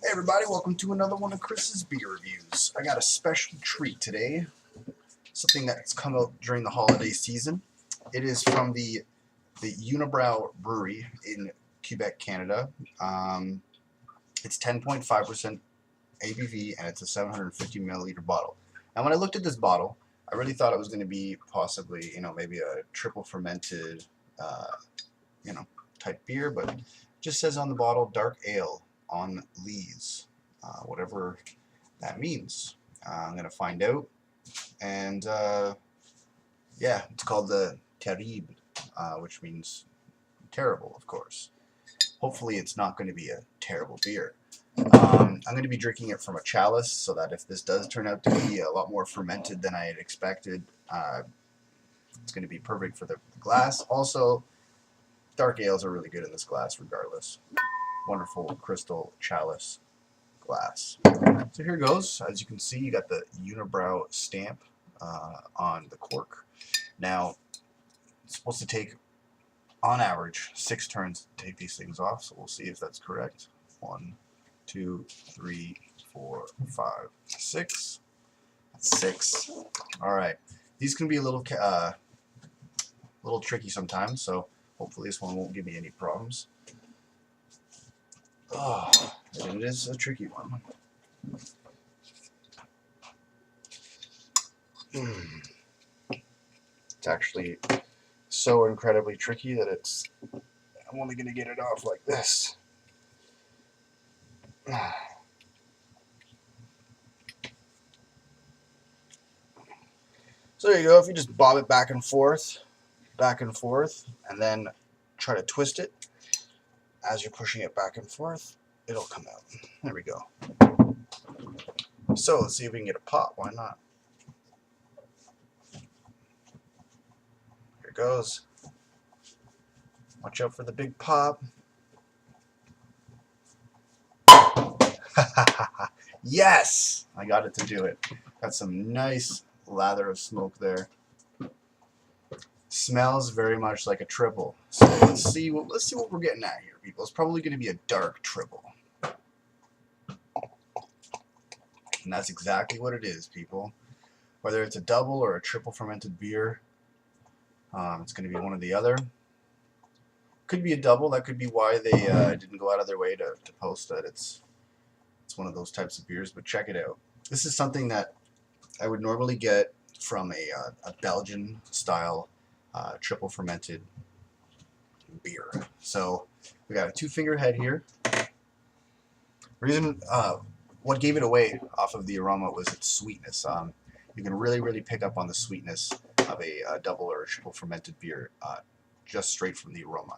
Hey everybody, welcome to another one of Chris's beer reviews. I got a special treat today, something that's come out during the holiday season. It is from the Unibroue Brewery in Quebec, Canada. It's 10.5% ABV and it's a 750 milliliter bottle. And when I looked at this bottle, I really thought it was going to be possibly, maybe a triple fermented, uh, type beer, but it just says on the bottle, dark ale on lees, whatever that means. I'm going to find out. And yeah, it's called the Terrible, which means terrible, of course. Hopefully it's not going to be a terrible beer. I'm going to be drinking it from a chalice, so that if this does turn out to be a lot more fermented than I had expected, it's going to be perfect for the glass. Also, dark ales are really good in this glass regardless. Wonderful crystal chalice glass. So here goes. As you can see, you got the Unibroue stamp on the cork. Now, it's supposed to take, on average, 6 turns to take these things off, so we'll see if that's correct. 1, 2, 3, 4, 5, 6. That's 6. Alright. These can be a little tricky sometimes, so hopefully this one won't give me any problems. Oh, and it is a tricky one. It's actually so incredibly tricky that I'm only going to get it off like this. So there you go. If you just bob it back and forth, and then try to twist it as you're pushing it back and forth, it'll come out. There we go. So let's see if we can get a pop. Why not? Here it goes. Watch out for the big pop. Yes! I got it to do it. Got some nice lather of smoke there. Smells very much like a triple. So let's see what we're getting at here, people. It's probably going to be a dark triple. And that's exactly what it is, people. Whether it's a double or a triple fermented beer, it's going to be one or the other. Could be a double. That could be why they didn't go out of their way to post that it's one of those types of beers. But check it out. This is something that I would normally get from a Belgian style triple fermented beer. So we got a 2-finger head here. Reason what gave it away off of the aroma was its sweetness. You can really pick up on the sweetness of a double or a triple fermented beer just straight from the aroma.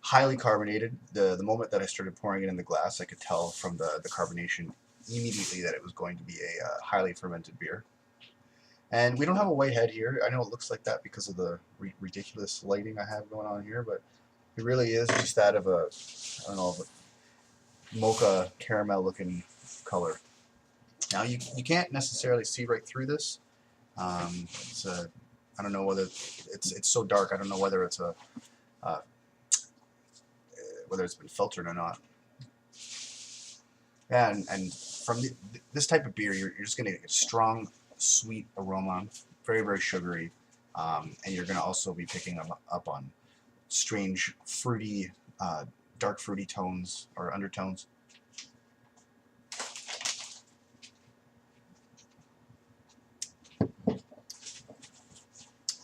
Highly carbonated. The moment that I started pouring it in the glass, I could tell from the carbonation immediately that it was going to be a highly fermented beer. And we don't have a white head here. I know it looks like that because of the ridiculous lighting I have going on here, but it really is just that of a, I don't know, a mocha caramel looking color. Now you can't necessarily see right through this. I don't know whether it's so dark. I don't know whether it's whether it's been filtered or not. And from this type of beer, you're just going to get a strong, sweet aroma, very sugary, and you're going to also be picking up on strange, fruity, dark fruity tones or undertones.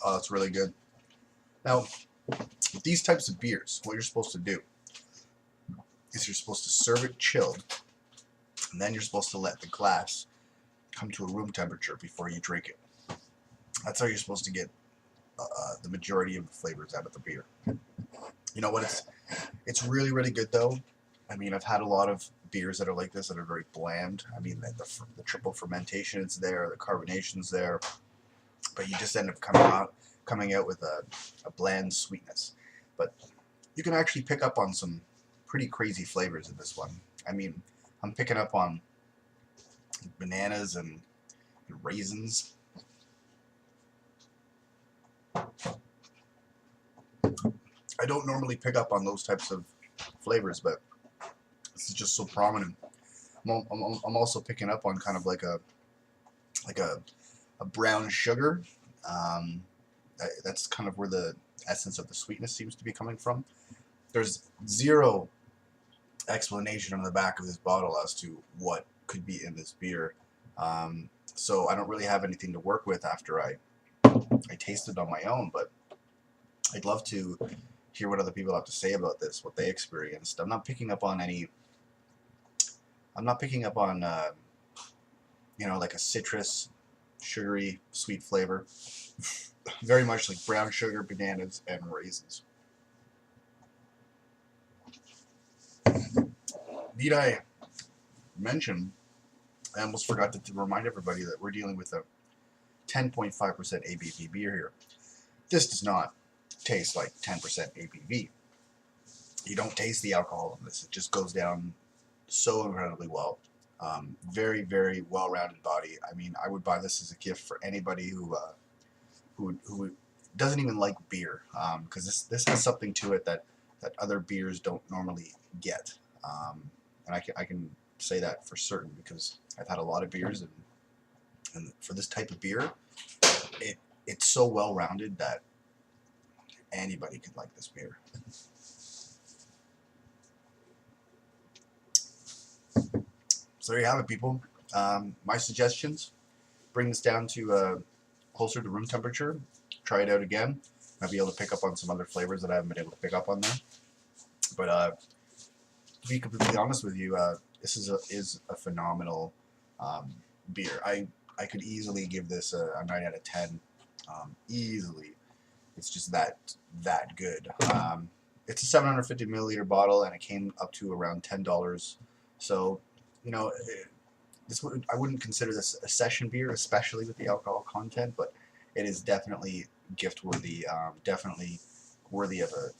Oh, it's really good. Now, with these types of beers, what you're supposed to do is you're supposed to serve it chilled, and then you're supposed to let the glass come to a room temperature before you drink it. That's how you're supposed to get the majority of the flavors out of the beer. You know what? It's really good though. I mean, I've had a lot of beers that are like this that are very bland. I mean, the triple fermentation is there, the carbonation's there, but you just end up coming out with a bland sweetness. But you can actually pick up on some pretty crazy flavors in this one. I mean, I'm picking up on bananas and raisins. I don't normally pick up on those types of flavors, but this is just so prominent. I'm also picking up on kind of like a brown sugar. That's kind of where the essence of the sweetness seems to be coming from. There's zero explanation on the back of this bottle as to what could be in this beer. So I don't really have anything to work with after I tasted on my own, but I'd love to hear what other people have to say about this, what they experienced. I'm not picking up on you know, like a citrus, sugary, sweet flavor. Very much like brown sugar, bananas, and raisins. Need I mention, I almost forgot to remind everybody that we're dealing with a 10.5% ABV beer here. This does not taste like 10% ABV. You don't taste the alcohol in this. It just goes down so incredibly well. Very, very well-rounded body. I mean, I would buy this as a gift for anybody who doesn't even like beer, because this has something to it that other beers don't normally get. And I can say that for certain because I've had a lot of beers, and for this type of beer, it's so well-rounded that anybody could like this beer. So there you have it, people. My suggestions: bring this down to closer to room temperature. Try it out again. I'll be able to pick up on some other flavors that I haven't been able to pick up on there. But to be completely honest with you, this is a phenomenal beer. I could easily give this a 9 out of 10. Easily. It's just that good. It's a 750 milliliter bottle, and it came up to around $10. So, you know, I wouldn't consider this a session beer, especially with the alcohol content, but it is definitely gift worthy. Definitely worthy of to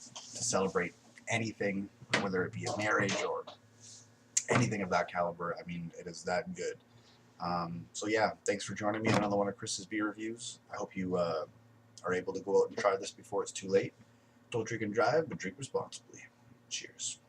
celebrate anything, whether it be a marriage or anything of that caliber. I mean, it is that good. So yeah, thanks for joining me on another one of Chris's beer reviews. I hope you are able to go out and try this before it's too late. Don't drink and drive, but drink responsibly. Cheers.